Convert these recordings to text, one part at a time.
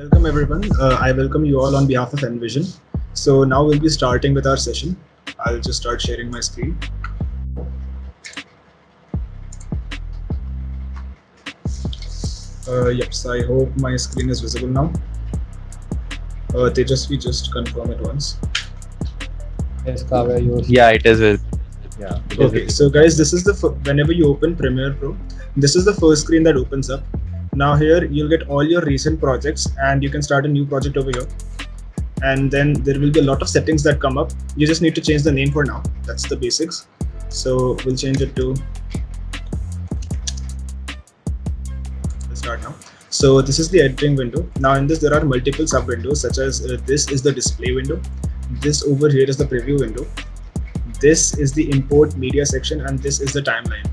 Welcome everyone. I welcome you all on behalf of Envision. So now we'll be starting with our session. I'll just start sharing my screen. Yep, so I hope my screen is visible now. Tejasvi, just confirm it once. Yes, Kavya, yours. Yeah, it is with. Yeah. Okay, so guys, this is whenever you open Premiere Pro, this is the first screen that opens up. Now here you'll get all your recent projects and you can start a new project over here. And then there will be a lot of settings that come up. You just need to change the name for now. That's the basics. So we'll change it to, let's start now. So this is the editing window. Now in this there are multiple sub windows, such as this is the display window. This over here is the preview window. This is the import media section, and this is the timeline.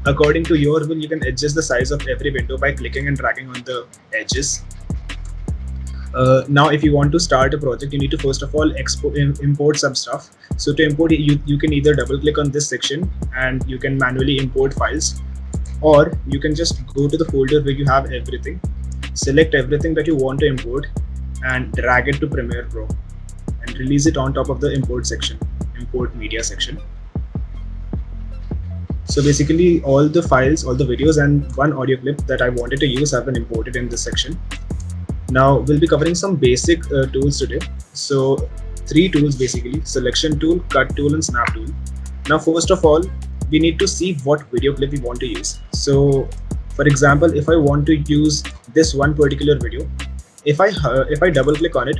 According to your will, you can adjust the size of every window by clicking and dragging on the edges. Now if you want to start a project, you need to first of all import some stuff. So to import, you can either double click on this section and you can manually import files, or you can just go to the folder where you have everything, select everything that you want to import and drag it to Premiere Pro and release it on top of the import section, import media section. So basically all the files, all the videos and one audio clip that I wanted to use have been imported in this section. Now we'll be covering some basic tools today. So 3 tools basically: selection tool, cut tool and snap tool. Now first of all, we need to see what video clip we want to use. So for example, if I want to use this one particular video, if I double click on it,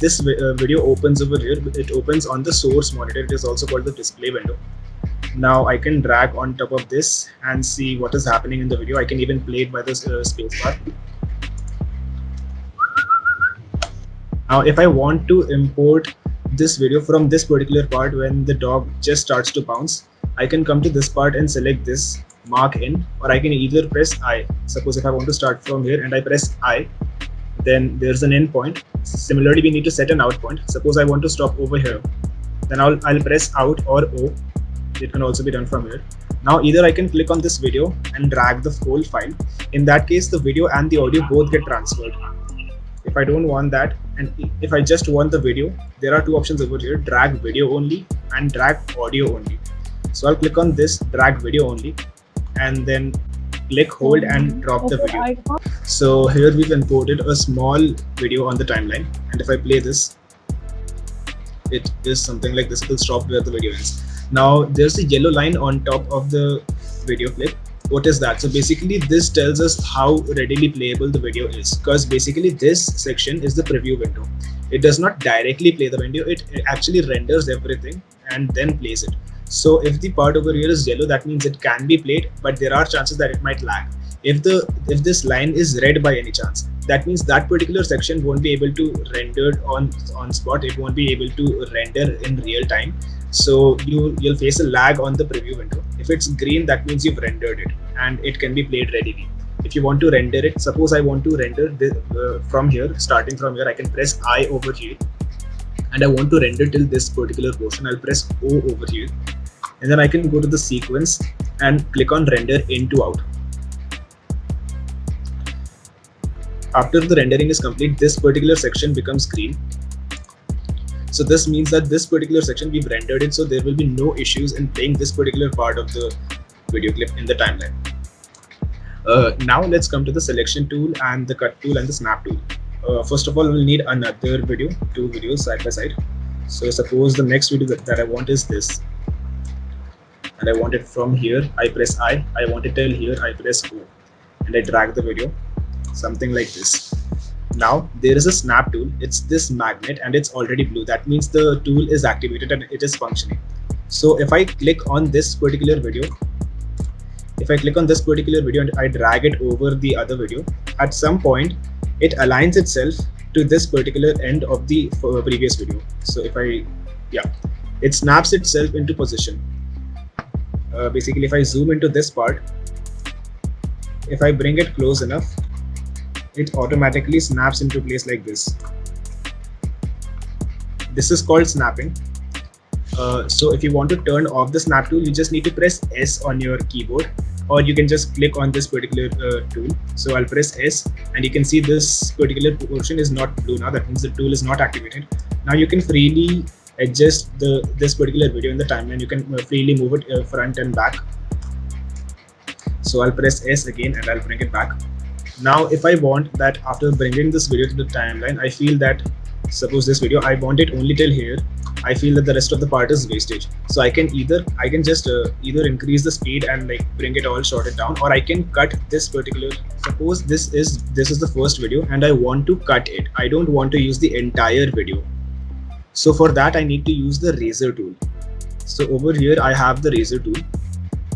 this video opens over here. It opens on the source monitor. It is also called the display window. Now I can drag on top of this and see what is happening in the video. I can even play it by the spacebar. Now if I want to import this video from this particular part when the dog just starts to bounce, I can come to this part and select this, mark in, or I can either press I. Suppose if I want to start from here and I press I, then there's an end point. Similarly, we need to set an out point. Suppose I want to stop over here, then I'll press out or O. It can also be done from here. Now either I can click on this video and drag the whole file. In that case, the video and the audio both get transferred. If I don't want that, and if I just want the video, there are 2 options over here: drag video only and drag audio only. So I'll click on this, drag video only, and then click, hold and drop the video. So here we've imported a small video on the timeline, and if I play this, it is something like this. It will stop where the video ends. Now there's a yellow line on top of the video clip. What is that? So basically this tells us how readily playable the video is, because basically this section is the preview window. It does not directly play the video, it actually renders everything and then plays it. So if the part over here is yellow, that means it can be played, but there are chances that it might lag. If this line is red by any chance, that means that particular section won't be able to render on spot. It won't be able to render in real time. So you'll face a lag on the preview window. If it's green, that means you've rendered it and it can be played readily. If you want to render it, suppose I want to render this, from here, starting from here, I can press I over here, and I want to render till this particular portion. I'll press O over here, and then I can go to the sequence and click on render in to out. After the rendering is complete, this particular section becomes green. So this means that this particular section we've rendered it, so there will be no issues in playing this particular part of the video clip in the timeline. Now let's come to the selection tool and the cut tool and the snap tool. First of all, we'll need another video, 2 videos side by side. So suppose the next video that I want is this, and I want it from here. I press I want it till here, I press O, and I drag the video, something like this. Now there is a snap tool. It's this magnet and it's already blue. That means the tool is activated and it is functioning. So if I click on this particular video, and I drag it over the other video, at some point it aligns itself to this particular end of the previous video. So if it snaps itself into position. Basically, if I zoom into this part, if I bring it close enough, it automatically snaps into place like this. This is called snapping. So if you want to turn off the snap tool, you just need to press S on your keyboard or you can just click on this particular tool. So I'll press S, and you can see this particular portion is not blue now. That means the tool is not activated. Now you can freely adjust this particular video in the timeline. You can freely move it front and back. So I'll press S again and I'll bring it back. Now if I want that after bringing this video to the timeline, I feel that suppose this video I want it only till here, I feel that the rest of the part is wastage. So I can just either increase the speed and like bring it all, short it down, or I can cut this particular. Suppose this is the first video and I want to cut it. I don't want to use the entire video. So for that I need to use the razor tool. So over here I have the razor tool.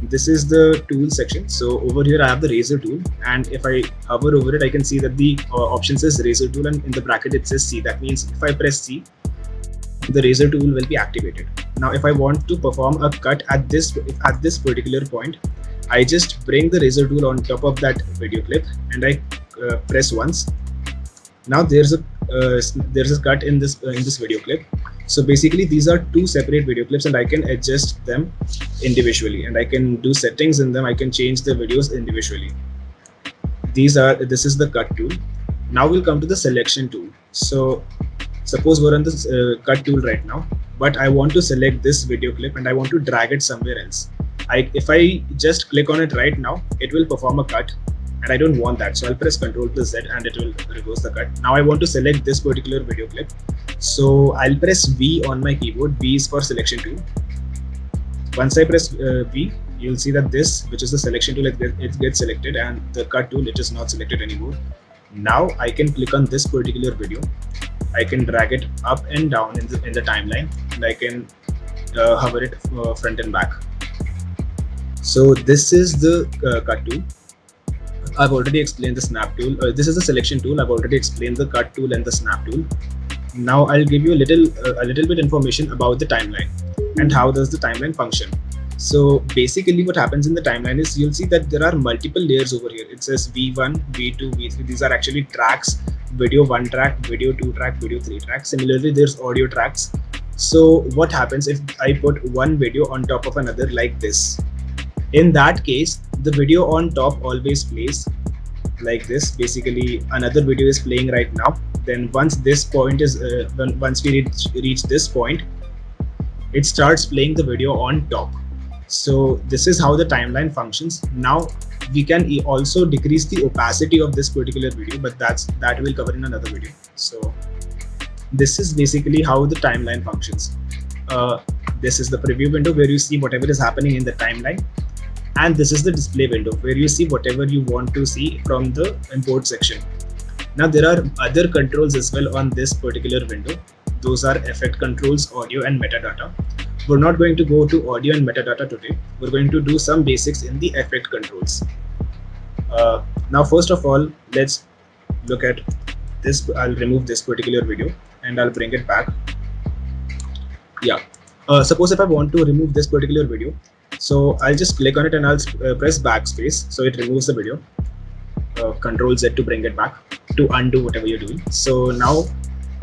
This is the tool section. So over here I have the razor tool, and if I hover over it, I can see that the option says razor tool, and in the bracket it says C. That means if I press C, the razor tool will be activated. Now if I want to perform a cut at this particular point, I just bring the razor tool on top of that video clip and I press once. Now there's a cut in this video clip. So basically these are two separate video clips, and I can adjust them individually, and I can do settings in them. I can change the videos individually. This is the cut tool. Now we'll come to the selection tool. So suppose we're on this cut tool right now, but I want to select this video clip and I want to drag it somewhere else. If I just click on it right now, it will perform a cut, and I don't want that. So I'll press Ctrl+Z and it will reverse the cut. Now I want to select this particular video clip. So I'll press V on my keyboard. V is for selection tool. Once I press V, you'll see that this, which is the selection tool, it gets selected, and the cut tool, it is not selected anymore. Now I can click on this particular video. I can drag it up and down in the timeline, and I can hover it front and back. So this is the cut tool. I've already explained the snap tool. This is the selection tool. I've already explained the cut tool and the snap tool. Now I'll give you a little bit information about the timeline and how does the timeline function. So basically what happens in the timeline is you'll see that there are multiple layers over here. It says V1, V2, V3. These are actually tracks: video 1 track, video 2 track, video 3 track. Similarly, there's audio tracks. So what happens if I put one video on top of another like this? In that case, the video on top always plays like this. Basically, another video is playing right now. Then once this point is once we reach this point, it starts playing the video on top. So this is how the timeline functions. Now we can also decrease the opacity of this particular video, but that we'll cover in another video. So this is basically how the timeline functions. This is the preview window where you see whatever is happening in the timeline, and this is the display window where you see whatever you want to see from the import section. Now there are other controls as well on this particular window. Those are effect controls, audio and metadata. We're not going to go to audio and metadata today. We're going to do some basics in the effect controls. Now first of all, let's look at this. I'll remove this particular video and I'll bring it back. Yeah. Suppose if I want to remove this particular video, so I'll just click on it and I'll press backspace, so it removes the video. Control Z to bring it back, to undo whatever you're doing. So now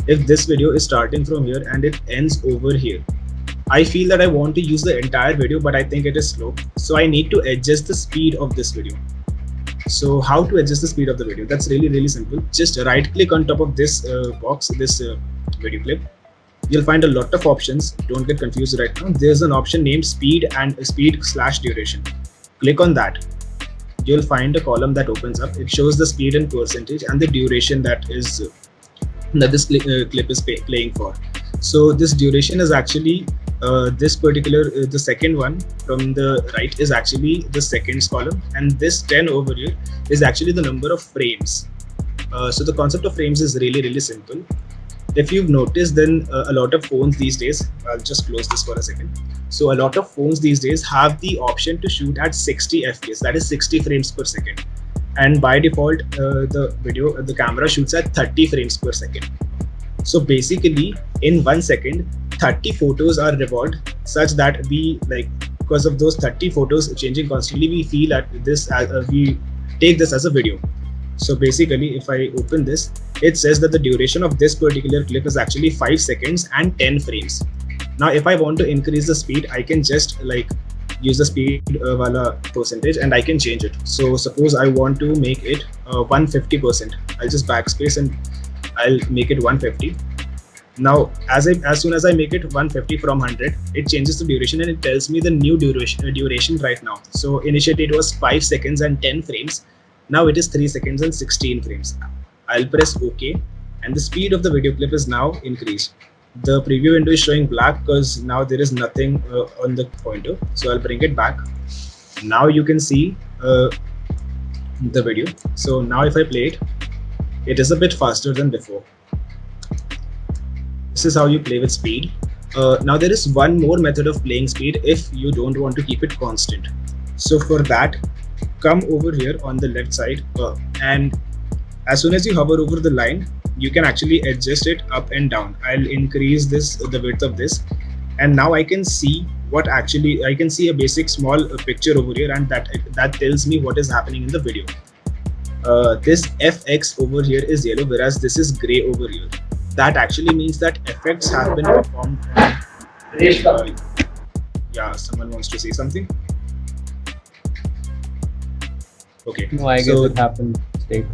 if this video is starting from here and it ends over here, I feel that I want to use the entire video, but I think it is slow. So I need to adjust the speed of this video. So how to adjust the speed of the video? That's really simple. Just right click on top of this box, this video clip. You'll find a lot of options. Don't get confused right now. There's an option named speed and speed/duration. Click on that. You'll find a column that opens up. It shows the speed in percentage and the duration that this clip is playing for. So this duration is actually this particular the second one from the right is actually the seconds column, and this 10 over here is actually the number of frames. So the concept of frames is really simple. If you've noticed, then a lot of phones these days, I'll just close this for a second. So a lot of phones these days have the option to shoot at 60 fps, that is 60 frames per second. And by default, the camera shoots at 30 frames per second. So basically, in 1 second, 30 photos are revolved such that because of those 30 photos changing constantly, we feel that we take this as a video. So basically, if I open this, it says that the duration of this particular clip is actually 5 seconds and 10 frames. Now, if I want to increase the speed, I can just use the speed wala percentage, and I can change it. So suppose I want to make it 150%. I'll just backspace and I'll make it 150. Now, as soon as I make it 150 from 100, it changes the duration and it tells me the new duration right now. So initially it was 5 seconds and 10 frames. Now it is 3 seconds and 16 frames. I'll press OK, and the speed of the video clip is now increased. The preview window is showing black because now there is nothing on the pointer. So I'll bring it back. Now you can see the video. So now if I play it, it is a bit faster than before. This is how you play with speed. Now there is one more method of playing speed if you don't want to keep it constant. So for that, come over here on the left side, and as soon as you hover over the line, you can actually adjust it up and down. I'll increase the width of this, and now I can see I can see a basic small picture over here, and that tells me what is happening in the video. This FX over here is yellow, whereas this is gray over here. That actually means that effects have been performed on, yeah, someone wants to say something. Okay. No, I guess it happened. Stay.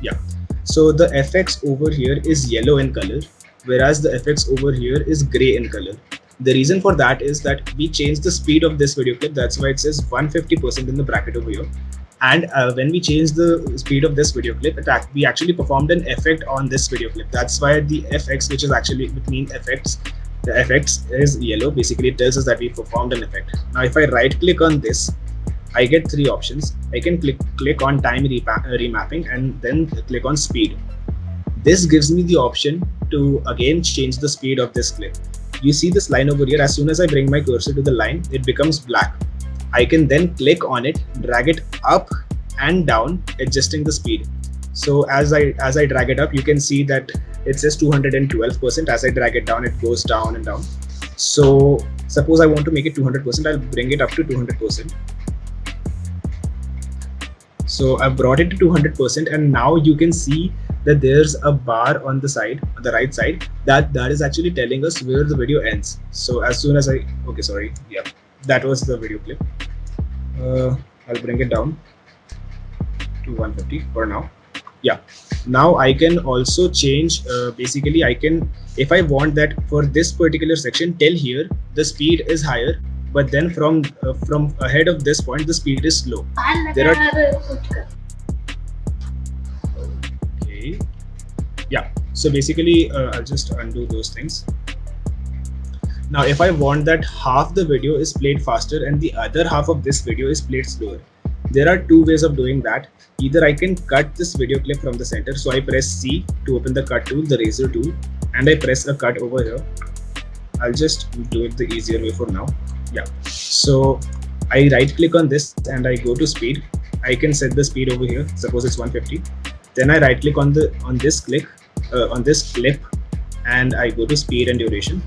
Yeah. So the FX over here is yellow in color, whereas the FX over here is gray in color. The reason for that is that we changed the speed of this video clip. That's why it says 150% in the bracket over here. And when we changed the speed of this video clip, we actually performed an effect on this video clip. That's why the FX, which is actually between effects, the effects is yellow. Basically, it tells us that we performed an effect. Now, if I right click on this, I get 3 options. I can click on time remapping and then click on speed. This gives me the option to again change the speed of this clip. You see this line over here. As soon as I bring my cursor to the line, it becomes black. I can then click on it, drag it up and down, adjusting the speed. So as I drag it up, you can see that it says 212%. As I drag it down, it goes down and down. So suppose I want to make it 200%, I'll bring it up to 200%. So I've brought it to 200%, and now you can see that there's a bar on the side, on the right side, that is actually telling us where the video ends. So as soon as that was the video clip. I'll bring it down to 150 for now. Yeah. Now I can also change, basically I can, if I want that for this particular section till here, the speed is higher, but then from ahead of this point, the speed is slow. Okay. Yeah. So basically, I'll just undo those things. Now, if I want that half the video is played faster and the other half of this video is played slower, there are 2 ways of doing that. Either I can cut this video clip from the center. So I press C to open the cut tool, the razor tool, and I press a cut over here. I'll just do it the easier way for now. Yeah. So I right click on this and I go to speed. I can set the speed over here. Suppose it's 150. Then I right click on this clip, and I go to speed and duration,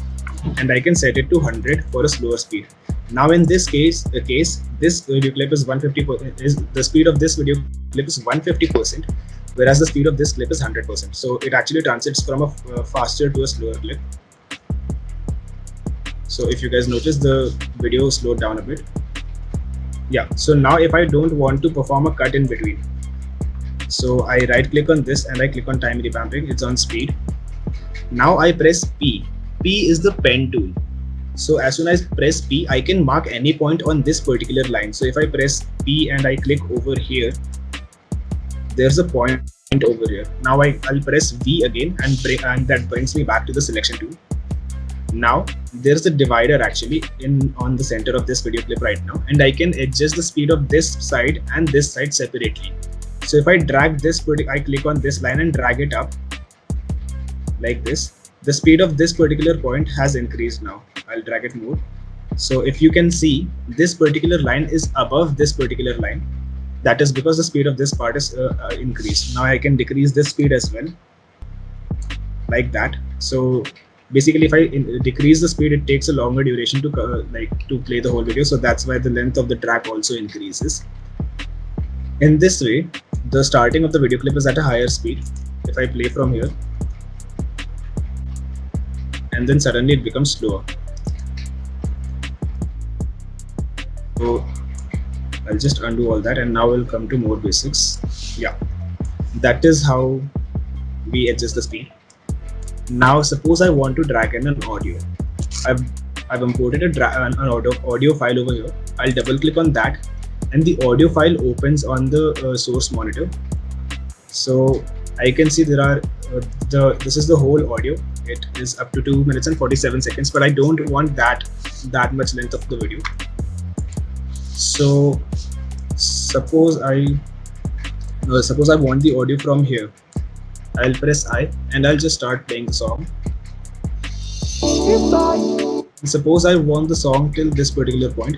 and I can set it to 100 for a slower speed. Now in this case, this video clip is 150%. The speed of this video clip is 150%, whereas the speed of this clip is 100%. So it actually transits from a faster to a slower clip. So if you guys notice, the video slowed down a bit. Yeah. So now if I don't want to perform a cut in between, so I right click on this and I click on time revamping. It's on speed. Now I press P. P is the pen tool. So as soon as I press P, I can mark any point on this particular line. So if I press P and I click over here, there's a point over here. Now I'll press V again, and that brings me back to the selection tool. Now there's a divider actually on the center of this video clip right now, and I can adjust the speed of this side and this side separately. So if I drag this, I click on this line and drag it up like this, the speed of this particular point has increased now. I'll drag it more. So if you can see, this particular line is above this particular line. That is because the speed of this part is increased. Now I can decrease this speed as well, like that. So basically, if I decrease the speed, it takes a longer duration to play the whole video. So that's why the length of the track also increases. In this way, the starting of the video clip is at a higher speed. If I play from here, and then suddenly it becomes slower. So I'll just undo all that, and now we'll come to more basics. Yeah, that is how we adjust the speed. Now suppose I want to drag in an audio. I've imported an audio file over here. I'll double click on that, and the audio file opens on the source monitor. So I can see there are this is the whole audio. It is up to 2 minutes and 47 seconds, but I don't want that much length of the video. So suppose I want the audio from here. I'll press I and I'll just start playing the song. Suppose I want the song till this particular point.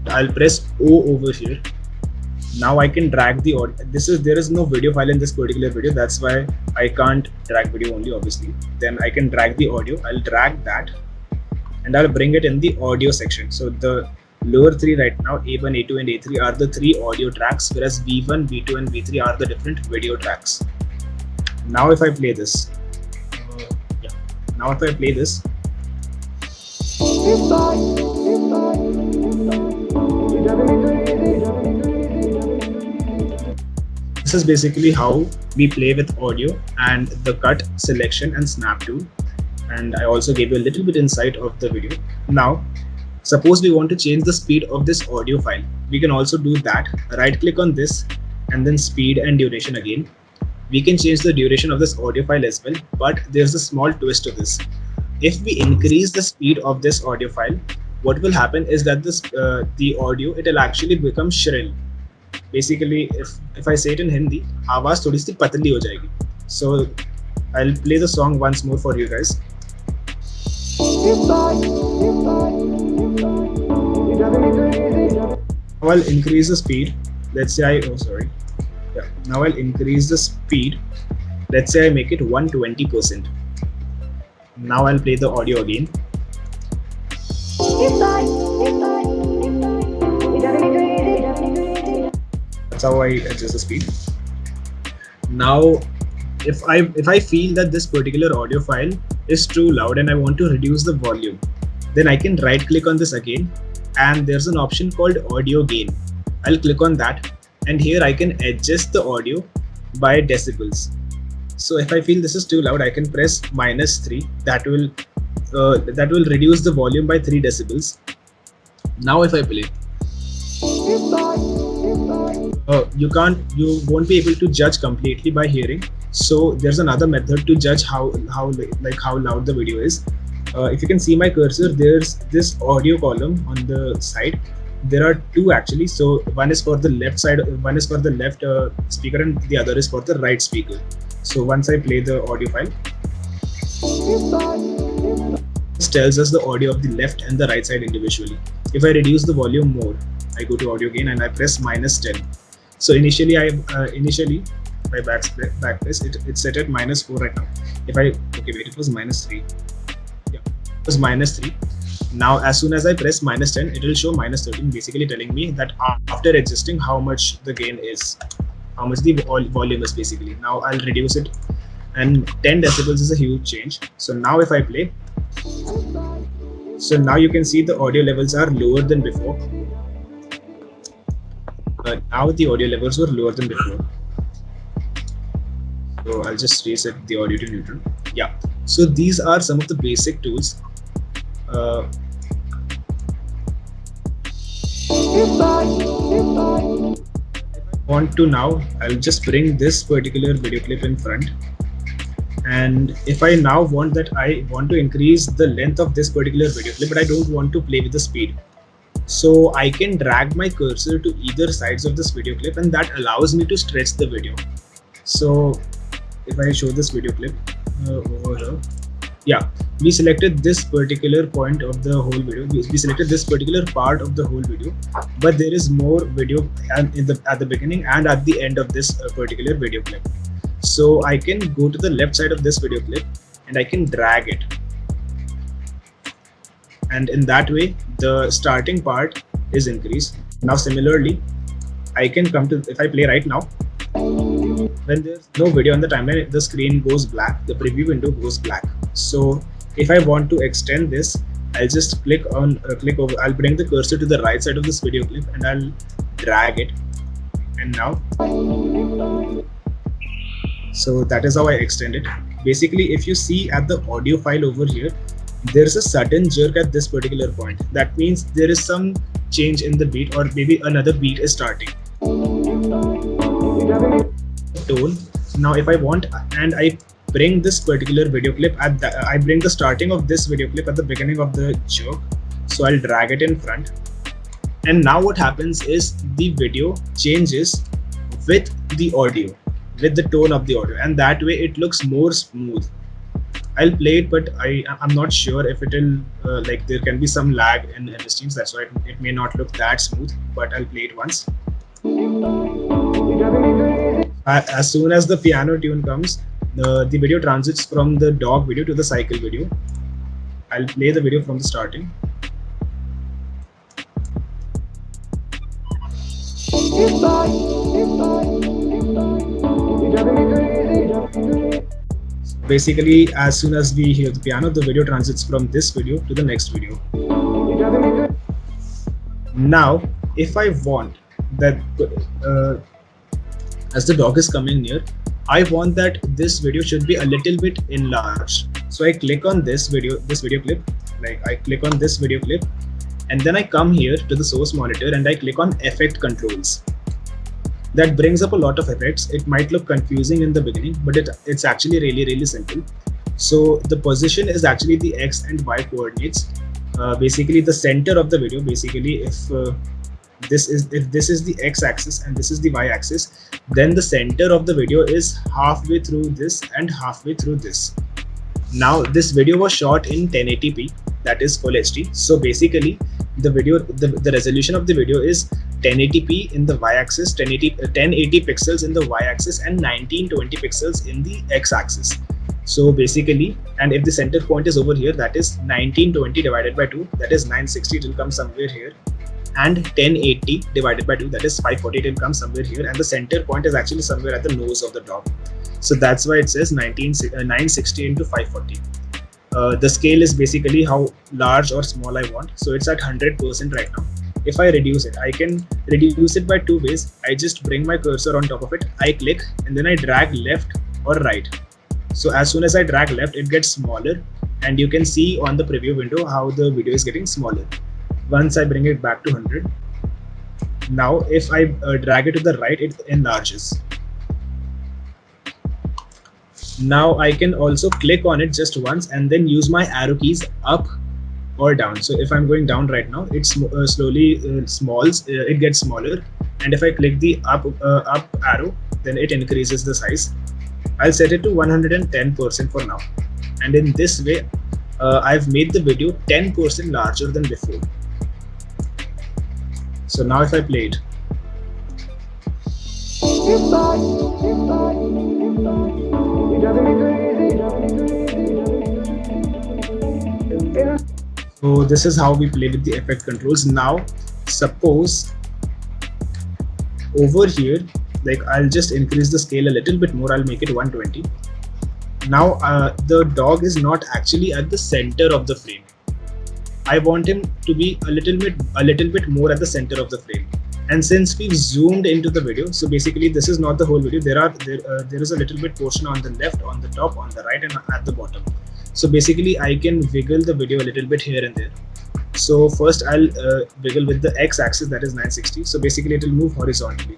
I'll press O over here. Now I can drag the audio. There is no video file in this particular video. That's why I can't drag video only, obviously. Then I can drag the audio. I'll drag that and I'll bring it in the audio section. So the lower three right now, A1, A2 and A3 are the three audio tracks, whereas V1, V2 and V3 are the different video tracks. Now if I play this, this is basically how we play with audio and the cut, selection and snap tool. And I also gave you a little bit insight of the video. Now suppose we want to change the speed of this audio file. We can also do that. Right click on this and then speed and duration again. We can change the duration of this audio file as well, but there's a small twist to this. If we increase the speed of this audio file, what will happen is that the audio, it will actually become shrill. Basically, if I say it in Hindi, आवाज थोड़ी सी पतली हो जाएगी. So I'll play the song once more for you guys. Now I'll increase the speed. Let's say Now I'll increase the speed. Let's say I make it 120%. Now I'll play the audio again. That's how I adjust the speed. Now if I feel that this particular audio file is too loud and I want to reduce the volume, then I can right click on this again, and there's an option called audio gain. I'll click on that, and here I can adjust the audio by decibels. So if I feel this is too loud, I can press -3. That will reduce the volume by 3 decibels. Now if I play, you won't be able to judge completely by hearing. So there's another method to judge how loud the video is. If you can see my cursor, there's this audio column on the side. There are two actually. So one is for the left side, one is for the left speaker, and the other is for the right speaker. So once I play the audio file, this tells us the audio of the left and the right side individually. If I reduce the volume more, I go to audio gain and I press -10. So initially if I backpress, it's set at -4 right now. It was -3. Yeah, it was -3. Now as soon as I press -10, it will show -13, basically telling me that after adjusting how much the gain is, how much the volume is basically. Now I'll reduce it, and 10 decibels is a huge change. So now if I play, so now you can see the audio levels are lower than before. Now the audio levels were lower than before. So I'll just reset the audio to neutral. Yeah. So these are some of the basic tools. I'll just bring this particular video clip in front. And if I now want to increase the length of this particular video clip, but I don't want to play with the speed. So I can drag my cursor to either sides of this video clip, and that allows me to stretch the video. So if I show this video clip over here, yeah, we selected this particular point of the whole video. We selected this particular part of the whole video, but there is more video at the beginning and at the end of this particular video clip. So I can go to the left side of this video clip and I can drag it. And in that way, the starting part is increased. Now similarly, I can come to, if I play right now, when there's no video on the timeline, the screen goes black, the preview window goes black. So if I want to extend this, I'll just click over. I'll bring the cursor to the right side of this video clip and I'll drag it. And now, so that is how I extend it. Basically, if you see at the audio file over here, there's a sudden jerk at this particular point. That means there is some change in the beat, or maybe another beat is starting. Tone. Now if I want, and I bring this particular video clip at I bring the starting of this video clip at the beginning of the jerk, so I'll drag it in front, and now what happens is the video changes with the audio, with the tone of the audio, and that way it looks more smooth. I'll play it, but I'm not sure if it'll like there can be some lag in MS Teams, that's why it may not look that smooth, but I'll play it once. As soon as the piano tune comes, the video transits from the dog video to the cycle video. I'll play the video from the starting. Basically, as soon as we hear the piano, the video transits from this video to the next video. Now, if I want that as the dog is coming near, I want that this video should be a little bit enlarged. So I click on this video clip, like I click on this video clip, and then I come here to the source monitor and I click on effect controls. That brings up a lot of effects. It might look confusing in the beginning, but it's actually really simple. So the position is actually the X and Y coordinates. Basically the center of the video, basically if this is the X-axis and this is the Y-axis, then the center of the video is halfway through this and halfway through this. Now this video was shot in 1080p, that is full HD. So basically the video, the resolution of the video is 1080p in the Y-axis, 1080 pixels in the Y-axis, and 1920 pixels in the X-axis. So basically, and if the center point is over here, that is 1920 divided by 2, that is 960, it will come somewhere here, and 1080 divided by 2, that is 540, it will come somewhere here, and the center point is actually somewhere at the nose of the dog. So that's why it says 960 into 540. The scale is basically how large or small I want. So it's at 100% right now. If I reduce it, I can reduce it by two ways. I just bring my cursor on top of it, I click, and then I drag left or right. So as soon as I drag left, it gets smaller, and you can see on the preview window how the video is getting smaller. Once I bring it back to 100, now if I drag it to the right, it enlarges. Now I can also click on it just once and then use my arrow keys up or down. So if I'm going down right now, it slowly it gets smaller, and if I click the up arrow, then it increases the size. I'll set it to 110% for now, and in this way I've made the video 10% larger than before. So now if I play it, so this is how we play with the effect controls. Now suppose over here, like I'll just increase the scale a little bit more, I'll make it 120. Now the dog is not actually at the center of the frame. I want him to be a little bit more at the center of the frame. And since we've zoomed into the video, so basically this is not the whole video, there is a little bit portion on the left, on the top, on the right, and at the bottom. So basically I can wiggle the video a little bit here and there. So first I'll wiggle with the X-axis, that is 960. So basically it will move horizontally.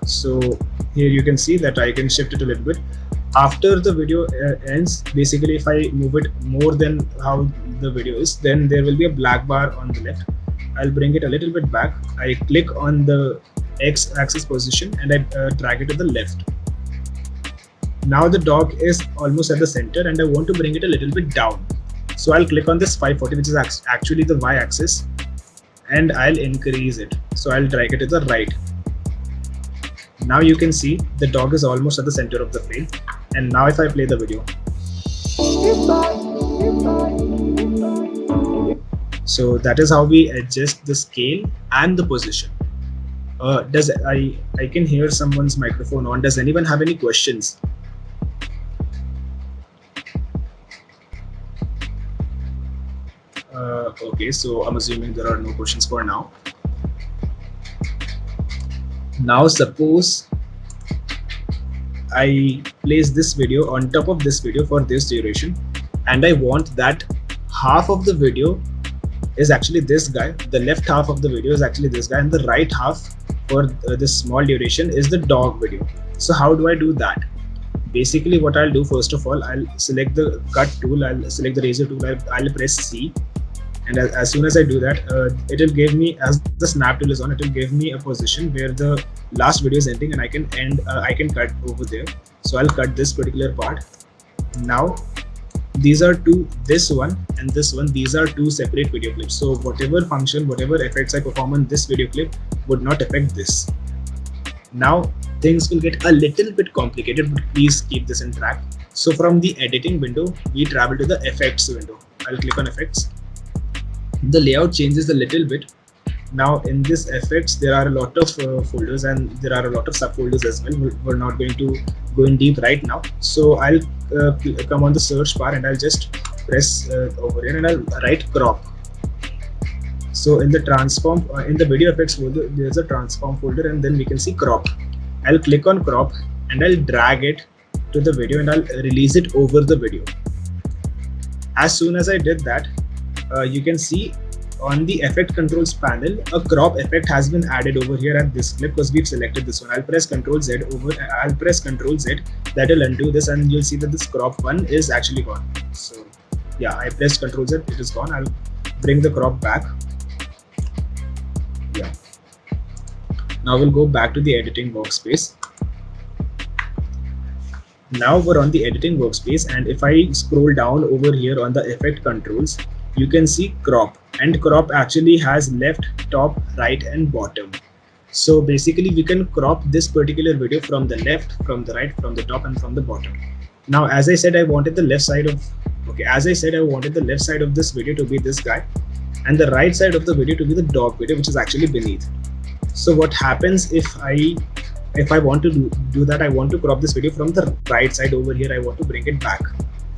So here you can see that I can shift it a little bit. After the video ends, basically if I move it more than how the video is, then there will be a black bar on the left. I'll bring it a little bit back. I click on the X-axis position and I drag it to the left. Now the dog is almost at the center and I want to bring it a little bit down. So I'll click on this 540, which is actually the Y-axis, and I'll increase it. So I'll drag it to the right. Now you can see the dog is almost at the center of the frame. And now if I play the video, so that is how we adjust the scale and the position. I can hear someone's microphone on. Does anyone have any questions? Okay, so I'm assuming there are no questions for now. Now suppose I place this video on top of this video for this duration, and I want that half of the video is actually this guy, the left half of the video is actually this guy, and the right half for this small duration is the dog video. So how do I do that? Basically what I'll do, first of all, I'll select the cut tool, I'll select the razor tool, I'll press C, and as soon as I do that, it will give me, as the snap tool is on, it will give me a position where the last video is ending, and I can cut over there. So I'll cut this particular part. Now these are two, this one and this one, these are two separate video clips, so whatever function, whatever effects I perform on this video clip would not affect this. Now things will get a little bit complicated, but please keep this in track. So from the editing window, we travel to the effects window. I'll click on effects. The layout changes a little bit. Now in this effects, there are a lot of folders, and there are a lot of subfolders as well. We're not going to go in deep right now. So I'll come on the search bar, and I'll just press over here, and I'll write crop. So in the transform, in the video effects folder, there's a transform folder, and then we can see crop. I'll click on crop, and I'll drag it to the video, and I'll release it over the video. As soon as I did that, you can see on the effect controls panel, a crop effect has been added over here at this clip because we've selected this one. I'll press Ctrl Z over, I'll press Ctrl Z, that will undo this, and you'll see that this crop one is actually gone. So yeah, I pressed Ctrl Z, it is gone. I'll bring the crop back. Yeah. Now we'll go back to the editing workspace. Now we're on the editing workspace, and if I scroll down over here on the effect controls, you can see crop, and crop actually has left, top, right and bottom. So basically we can crop this particular video from the left, from the right, from the top and from the bottom. Now as I said, I wanted the left side of this video to be this guy, and the right side of the video to be the dog video, which is actually beneath. So what happens if I want to do that, I want to crop this video from the right side over here, I want to bring it back.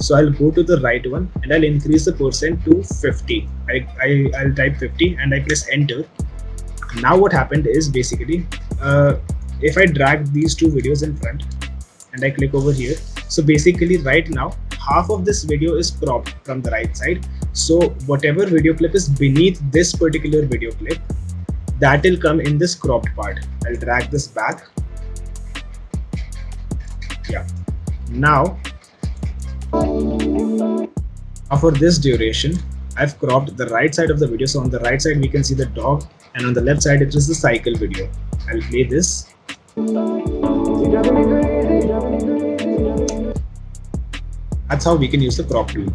So I'll go to the right one, and I'll increase the percent to 50. I'll type 50 and I press enter. Now what happened is, basically if I drag these two videos in front and I click over here, so basically right now half of this video is cropped from the right side. So whatever video clip is beneath this particular video clip, that will come in this cropped part. I'll drag this back. Yeah. Now for this duration, I've cropped the right side of the video. So on the right side we can see the dog, and on the left side it is the cycle video. I'll play this. That's how we can use the crop tool.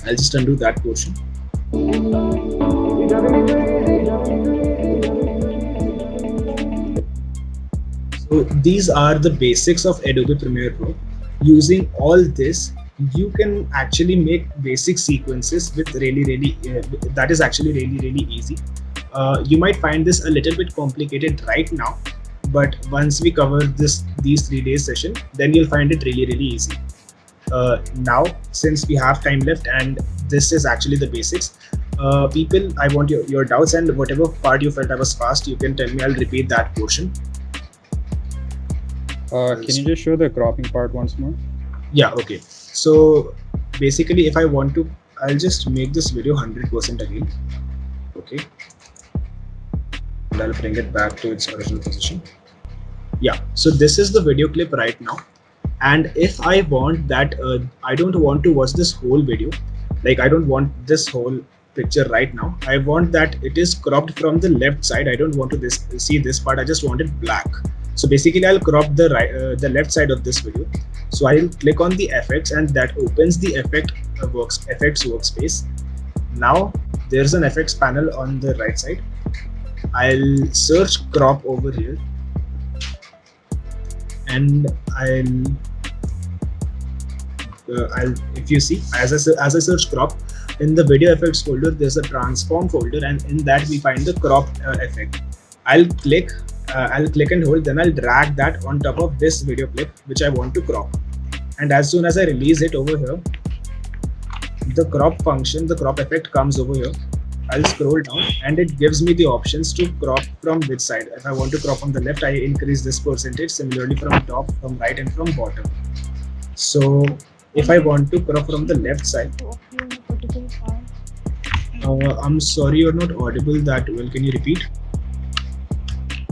I'll just undo that portion. So these are the basics of Adobe Premiere Pro. Using all this, you can actually make basic sequences with that is actually really easy. You might find this a little bit complicated right now, but once we cover these 3 days session, then you'll find it really easy. Now since we have time left and this is actually the basics, people, I want your doubts, and whatever part you felt I was fast, you can tell me. I'll repeat that portion. Can you just show the cropping part once more? Yeah, okay. So basically if I want to, I'll just make this video 100% again. Okay, and I'll bring it back to its original position. Yeah, so this is the video clip right now, and if I want that, I don't want to watch this whole video, like I don't want this whole picture right now. I want that it is cropped from the left side. I don't want to see this part, I just want it black. So basically I'll crop the left side of this video. So I'll click on the effects, and that opens the effects workspace. Now there's an effects panel on the right side. I'll search crop over here, and if you see, as I search crop, in the video effects folder there's a transform folder, and in that we find the crop effect. I'll click and hold, then I'll drag that on top of this video clip which I want to crop, and as soon as I release it over here, the crop function, the crop effect comes over here. I'll scroll down and it gives me the options to crop from which side. If I want to crop from the left, I increase this percentage. Similarly from top, from right, and from bottom. So if I want to crop from the left side, I'm sorry, you're not audible that well. Can you repeat?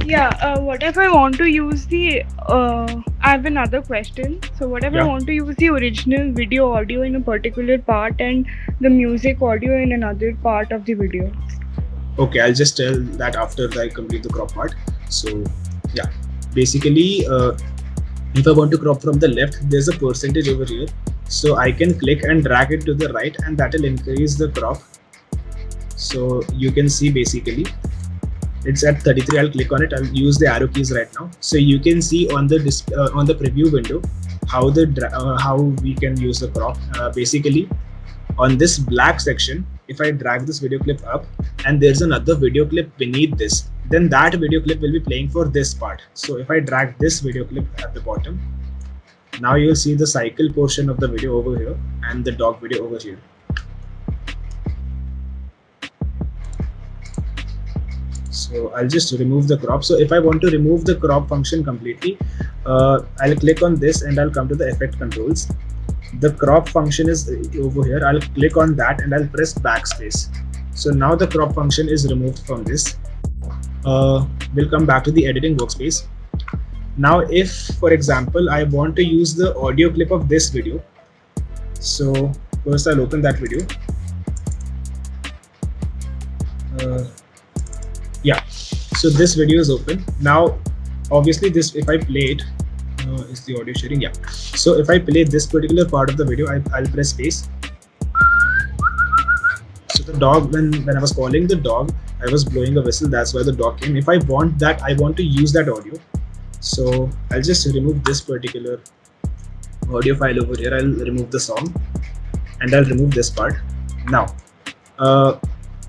Yeah, what if I want to use the I have another question. So what if I Yeah. want to use the original video audio in a particular part and the music audio in another part of the video? Okay, I'll just tell that after I complete the crop part. So yeah, basically if I want to crop from the left, there's a percentage over here. So I can click and drag it to the right and that will increase the crop. So you can see basically it's at 33. I'll click on it. I'll use the arrow keys right now. So you can see on the on the preview window how how we can use the crop. Basically, on this black section, if I drag this video clip up and there's another video clip beneath this, then that video clip will be playing for this part. So if I drag this video clip at the bottom, now you'll see the cycle portion of the video over here and the dog video over here. So I'll just remove the crop. So if I want to remove the crop function completely, I'll click on this and I'll come to the effect controls. The crop function is over here. I'll click on that and I'll press backspace. So now the crop function is removed from this. We'll come back to the editing workspace. Now if, for example, I want to use the audio clip of this video, so first I'll open that video. Yeah, so this video is open. Now obviously this, if I play it, is the audio sharing? Yeah. So if I play this particular part of the video, I'll press space. So the dog, when I was calling the dog, I was blowing a whistle. That's why the dog came. If I want that, I want to use that audio. So I'll just remove this particular audio file over here. I'll remove the song and I'll remove this part. Now,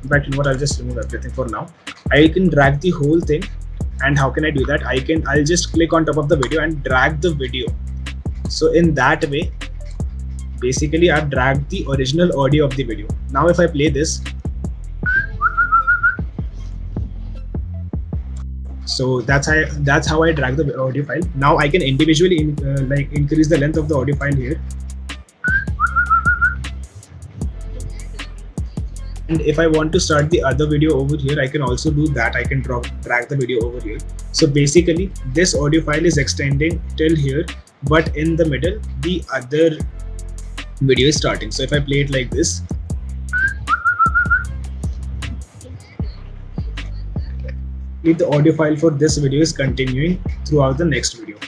in fact, you know what? I'll just remove everything for now. I can drag the whole thing. And how can I do that? I'll just click on top of the video and drag the video. So in that way, basically I've dragged the original audio of the video. Now if I play this, so that's how I drag the audio file. Now I can individually increase the length of the audio file here. And if I want to start the other video over here, I can also do that. I can drag the video over here. So basically this audio file is extending till here, but in the middle the other video is starting. So if I play it like this, the audio file for this video is continuing throughout the next video.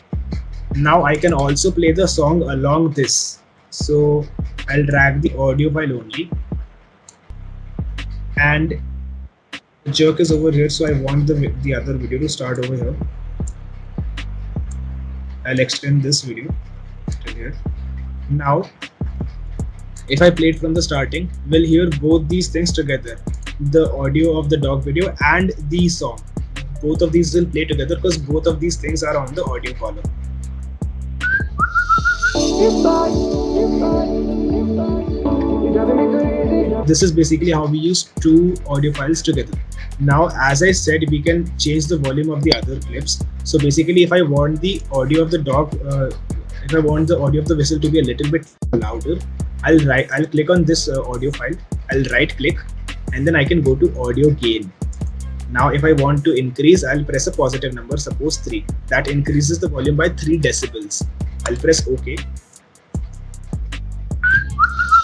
Now I can also play the song along this. So I'll drag the audio file only. And the jerk is over here, so I want the other video to start over here. I'll extend this video till here. Now if I play it from the starting, we'll hear both these things together, the audio of the dog video and the song. Both of these will play together because both of these things are on the audio column. This is basically how we use two audio files together. Now, as I said, we can change the volume of the other clips. So basically, if I want the audio of the dog, if I want the audio of the whistle to be a little bit louder, I'll click on this audio file. I'll right click, and then I can go to audio gain. Now, if I want to increase, I'll press a positive number, suppose 3. That increases the volume by 3 decibels. I'll press OK.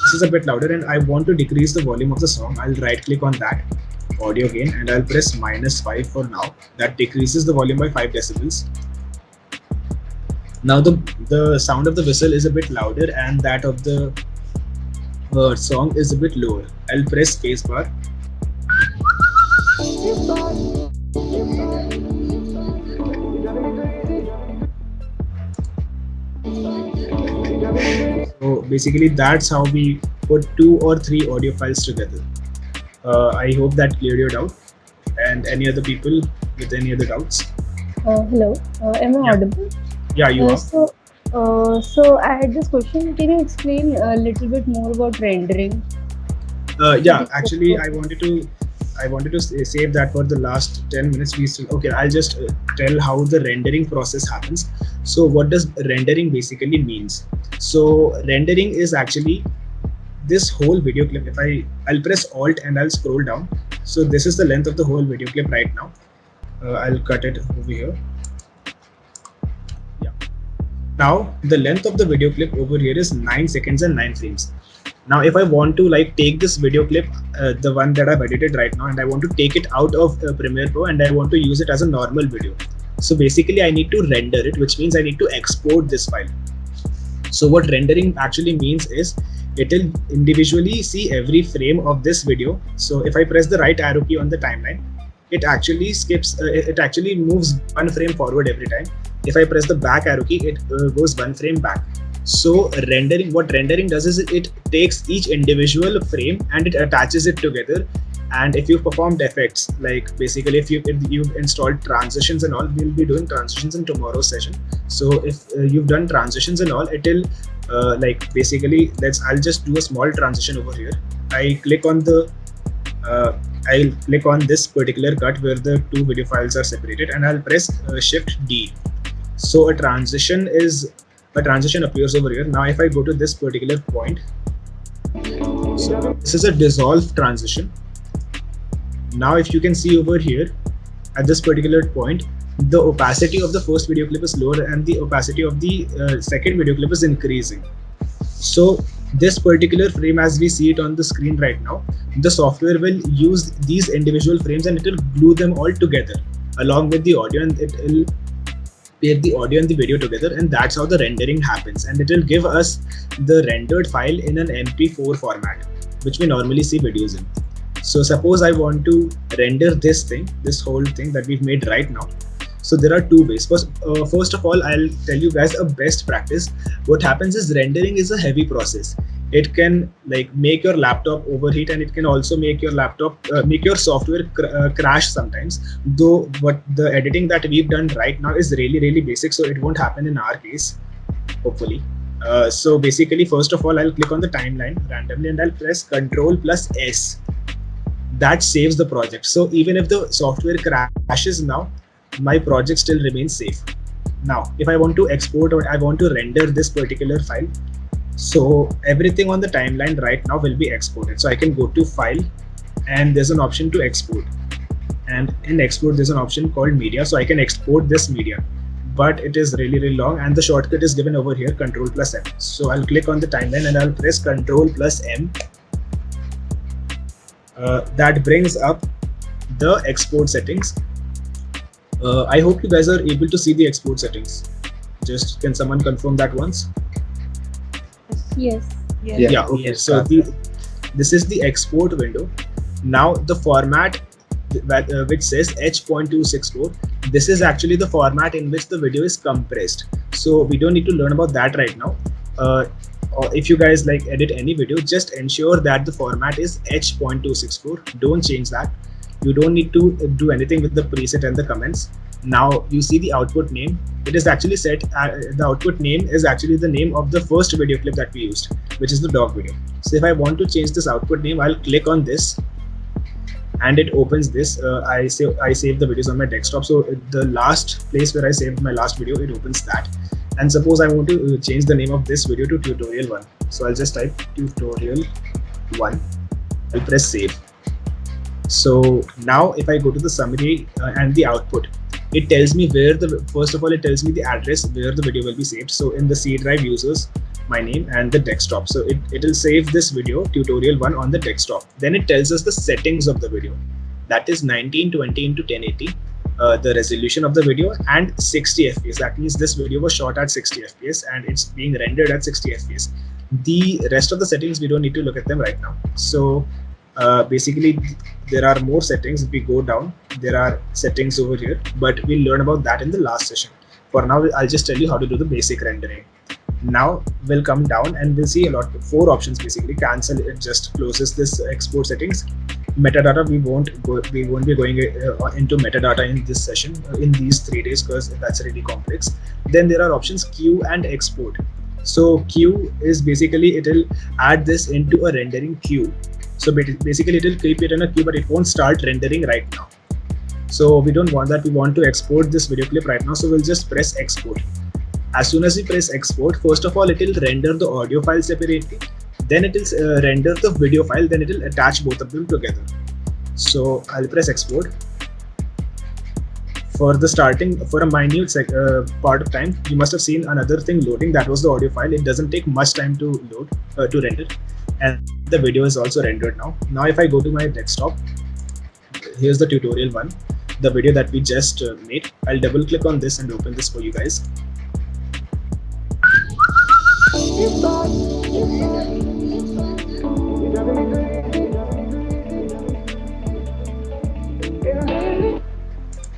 This is a bit louder, and I want to decrease the volume of the song. I'll right click on that, audio gain, and I'll press -5 for now. That decreases the volume by 5 decibels. Now the sound of the whistle is a bit louder and that of the song is a bit lower. I'll press spacebar. So basically that's how we put 2 or 3 audio files together. I hope that cleared your doubt. And any other people with any other doubts? Hello, am I audible? Yeah, you are. So, So I had this question. Can you explain a little bit more about rendering? Yeah, actually, I wanted to save that for the last 10 minutes. Okay, I'll just tell how the rendering process happens. So what does rendering basically means? So rendering is actually this whole video clip. I'll press Alt and I'll scroll down. So this is the length of the whole video clip right now. I'll cut it over here. Yeah. Now the length of the video clip over here is 9 seconds and 9 frames. Now if I want to like take this video clip, the one that I've edited right now, and I want to take it out of Premiere Pro and I want to use it as a normal video. So basically I need to render it, which means I need to export this file. So what rendering actually means is it will individually see every frame of this video. So if I press the right arrow key on the timeline, it actually skips, it actually moves one frame forward every time. If I press the back arrow key, it goes one frame back. So rendering, what rendering does is it takes each individual frame and it attaches it together. And if you've performed effects, like basically if you've installed transitions and all, we'll be doing transitions in tomorrow's session. So if you've done transitions and all, it'll like basically I'll just do a small transition over here. I click on the I'll click on this particular cut where the two video files are separated, and I'll press Shift D. So a transition appears over here. Now if I go to this particular point, so this is a dissolve transition. Now if you can see over here at this particular point, the opacity of the first video clip is lower and the opacity of the second video clip is increasing. So this particular frame, as we see it on the screen right now, the software will use these individual frames and it will glue them all together along with the audio, and it will pair the audio and the video together, and that's how the rendering happens. And it will give us the rendered file in an MP4 format, which we normally see videos in. So suppose I want to render this whole thing that we've made right now. So there are two ways. First of all, I'll tell you guys a best practice. What happens is rendering is a heavy process. It can like make your laptop overheat, and it can also make your laptop, make your software crash sometimes. Though what the editing that we've done right now is really, really basic, so it won't happen in our case, hopefully. So basically, first of all, I'll click on the timeline randomly and I'll press Ctrl+S. That saves the project. So even if the software crashes now, my project still remains safe. Now, if I want to export or I want to render this particular file, so everything on the timeline right now will be exported. So I can go to File, and there's an option to export. And in export, there's an option called Media. So I can export this media, but it is really, really long, and the shortcut is given over here, Ctrl+M. So I'll click on the timeline and I'll press Ctrl+M. That brings up the export settings. I hope you guys are able to see the export settings. Just can someone confirm that once? Yes. Yeah. Okay. So this is the export window. Now the format which says H.264. This is actually the format in which the video is compressed. So we don't need to learn about that right now. Or if you guys like edit any video, just ensure that the format is H.264. Don't change that. You don't need to do anything with the preset and the comments. Now you see the output name. It is actually set, the output name is actually the name of the first video clip that we used, which is the dog video. So if I want to change this output name, I'll click on this and it opens this. I save the videos on my desktop. So the last place where I saved my last video, it opens that. And suppose I want to change the name of this video to tutorial 1. So I'll just type tutorial 1. I'll press save. So now if I go to the summary and the output, it tells me where first of all, it tells me the address where the video will be saved. So in the C drive users, my name and the desktop. So it will save this video tutorial 1 on the desktop. Then it tells us the settings of the video. That is 1920 into 1080. The resolution of the video and 60 fps. That means this video was shot at 60 fps and it's being rendered at 60 fps. The rest of the settings, we don't need to look at them right now. So basically there are more settings. If we go down, there are settings over here, but we'll learn about that in the last session. For now, I'll just tell you how to do the basic rendering. Now we'll come down and we'll see 4 options basically. Cancel, it just closes this export settings. metadata, we won't be going into metadata in this session in these 3 days, because that's really complex. Then there are options queue and export. So queue is basically, it will add this into a rendering queue. So basically it will keep it in a queue, but it won't start rendering right now. So we don't want that. We want to export this video clip right now. So we'll just press export. As soon as we press export, first of all, it will render the audio file separately. Then it will render the video file. Then it will attach both of them together. So I'll press export. For the starting, for a minute part of time, you must have seen another thing loading. That was the audio file. It doesn't take much time to load, to render. And the video is also rendered now. Now if I go to my desktop, here's the tutorial one, the video that we just made. I'll double click on this and open this for you guys.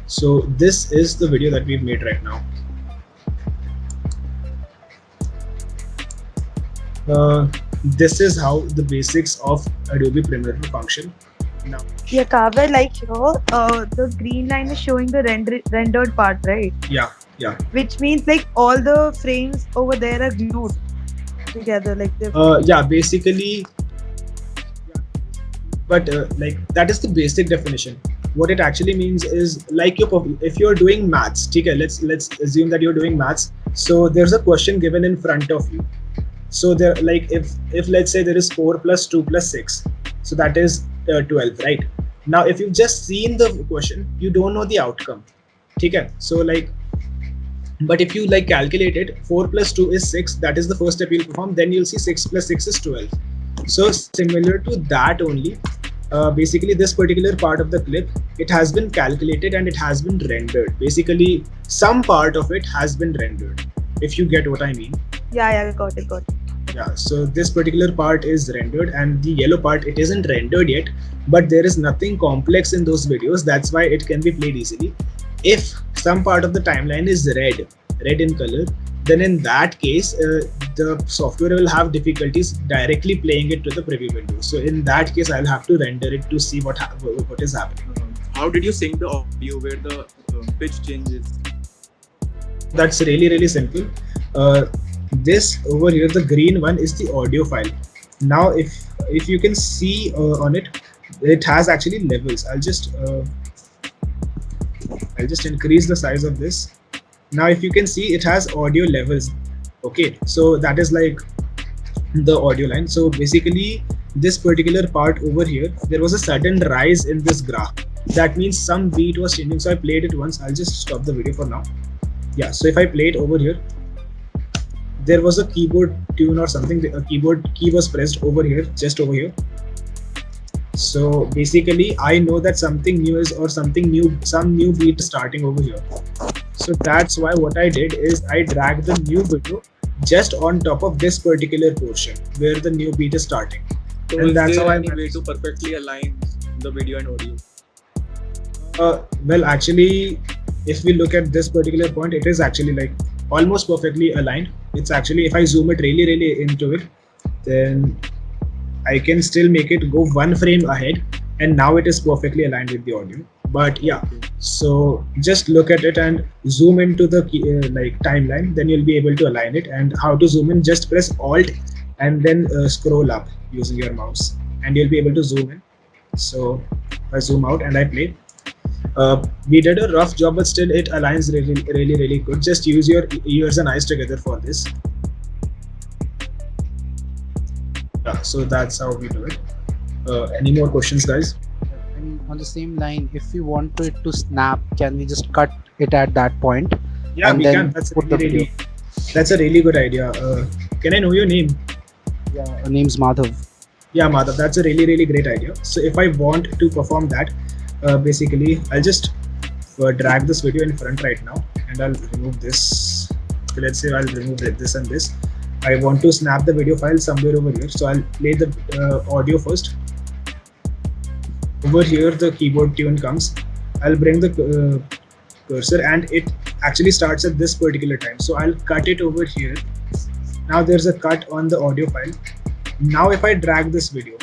So this is the video that we've made right now. This is how the basics of Adobe Premiere function. Now, Yeah, Kavya, like here, the green line is showing the rendered part, right? yeah. Which means like all the frames over there are glued together, like the. Yeah, basically, but like that is the basic definition. What it actually means is, like, if you're doing maths, okay, let's assume that you're doing maths. So there's a question given in front of you. So there, like, if let's say there is 4 plus 2 plus 6, so that is 12, right? Now if you've just seen the question, you don't know the outcome, okay? So like, but if you like calculate it, 4 plus 2 is 6, that is the first step you'll perform. Then you'll see 6 plus 6 is 12. So similar to that only, basically this particular part of the clip, it has been calculated and it has been rendered. Basically some part of it has been rendered, if you get what I mean. Yeah, got it. Yeah, so this particular part is rendered, and the yellow part, it isn't rendered yet, but there is nothing complex in those videos. That's why it can be played easily. If some part of the timeline is red in color, then in that case, the software will have difficulties directly playing it to the preview window. So in that case, I'll have to render it to see what is happening. How did you sync the audio where the pitch changes? That's really simple. This over here, the green one, is the audio file. Now if you can see on it has actually levels. I'll just increase the size of this. Now if you can see, it has audio levels. Okay, so that is like the audio line. So basically this particular part over here, there was a sudden rise in this graph. That means some beat was changing. So I played it once. I'll just stop the video for now. Yeah, so if I play it over here, there was a keyboard tune or something. A keyboard key was pressed over here, just over here. So basically I know that something new is, or some new beat is starting over here. So that's why what I did is I dragged the new video just on top of this particular portion where the new beat is starting. So And is that's there how I any way to perfectly align the video and audio? Well, actually, if we look at this particular point, it is actually like almost perfectly aligned. It's actually, if I zoom it really into it, then I can still make it go 1 frame ahead, and now it is perfectly aligned with the audio. But yeah, so just look at it and zoom into the like timeline, then you'll be able to align it. And how to zoom in, just press Alt and then scroll up using your mouse, and you'll be able to zoom in. So I zoom out and I play. We did a rough job, but still it aligns really good. Just use your ears and eyes together for this. Yeah, so that's how we do it. Any more questions, guys? And on the same line, if we want it to snap, can we just cut it at that point? Yeah, And we then can. That's put the video. that's a really good idea. Can I know your name? Yeah, her name's Madhav. Yeah, Madhav, that's a really great idea. So if I want to perform that, basically I'll just drag this video in front right now, and I'll remove this. So let's say I'll remove this and this. I want to snap the video file somewhere over here, so I'll play the audio first. Over here the keyboard tune comes. I'll bring the cursor, and it actually starts at this particular time, so I'll cut it over here. Now there's a cut on the audio file. Now if I drag this video,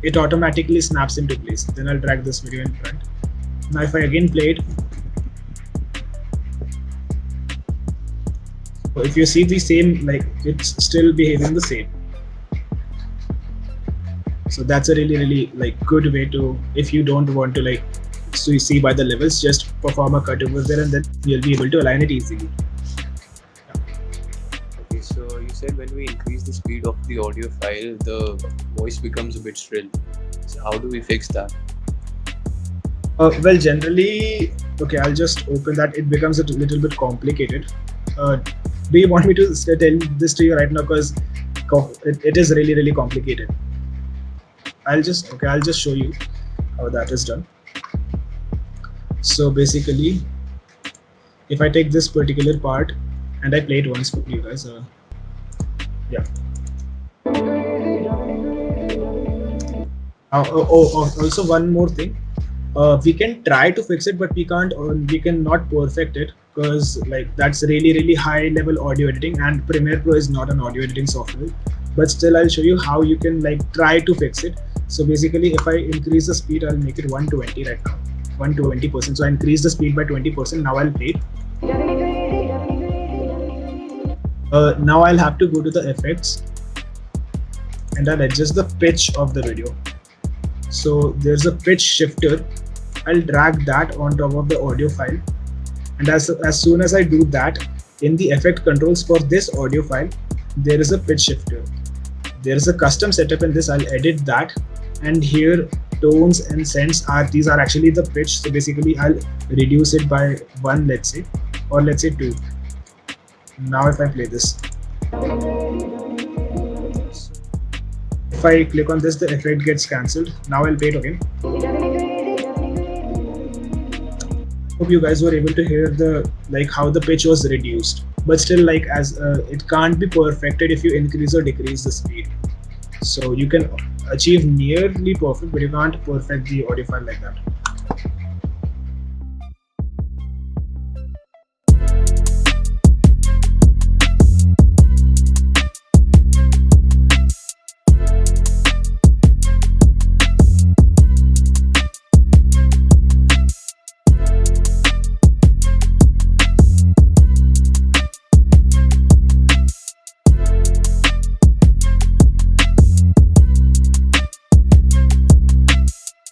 it automatically snaps into place. Then I'll drag this video in front. Now if I again play it, so if you see the same, like it's still behaving the same. So that's a really like good way to, if you don't want to like so see by the levels, just perform a cut over there and then you'll be able to align it easily. Okay, so you said when we increase the speed of the audio file, the voice becomes a bit shrill. So how do we fix that? Well, generally, okay, I'll just open that. It becomes a little bit complicated. Do you want me to tell this to you right now? Because it is really complicated. I'll just show you how that is done. So basically, if I take this particular part and I play it once for you guys, yeah. Also one more thing. We can try to fix it, but we can't, or we cannot perfect it, because like that's really high level audio editing, and Premiere Pro is not an audio editing software. But still, I'll show you how you can like try to fix it. So basically, if I increase the speed, I'll make it 120 right now, 120%. So I increase the speed by 20%. Now I'll play it. Now I'll have to go to the effects and I'll adjust the pitch of the video. So there's a pitch shifter. I'll drag that on top of the audio file, and as soon as I do that, in the effect controls for this audio file, there is a pitch shifter. There is a custom setup in this. I'll edit that, and here tones and cents these are actually the pitch. So basically I'll reduce it by 1, let's say, or let's say 2. Now if I play this, if I click on this, the effect gets cancelled. Now I'll play it again. Hope you guys were able to hear the how the pitch was reduced, but still as it can't be perfected if you increase or decrease the speed. So you can achieve nearly perfect, but you can't perfect the audio file like that.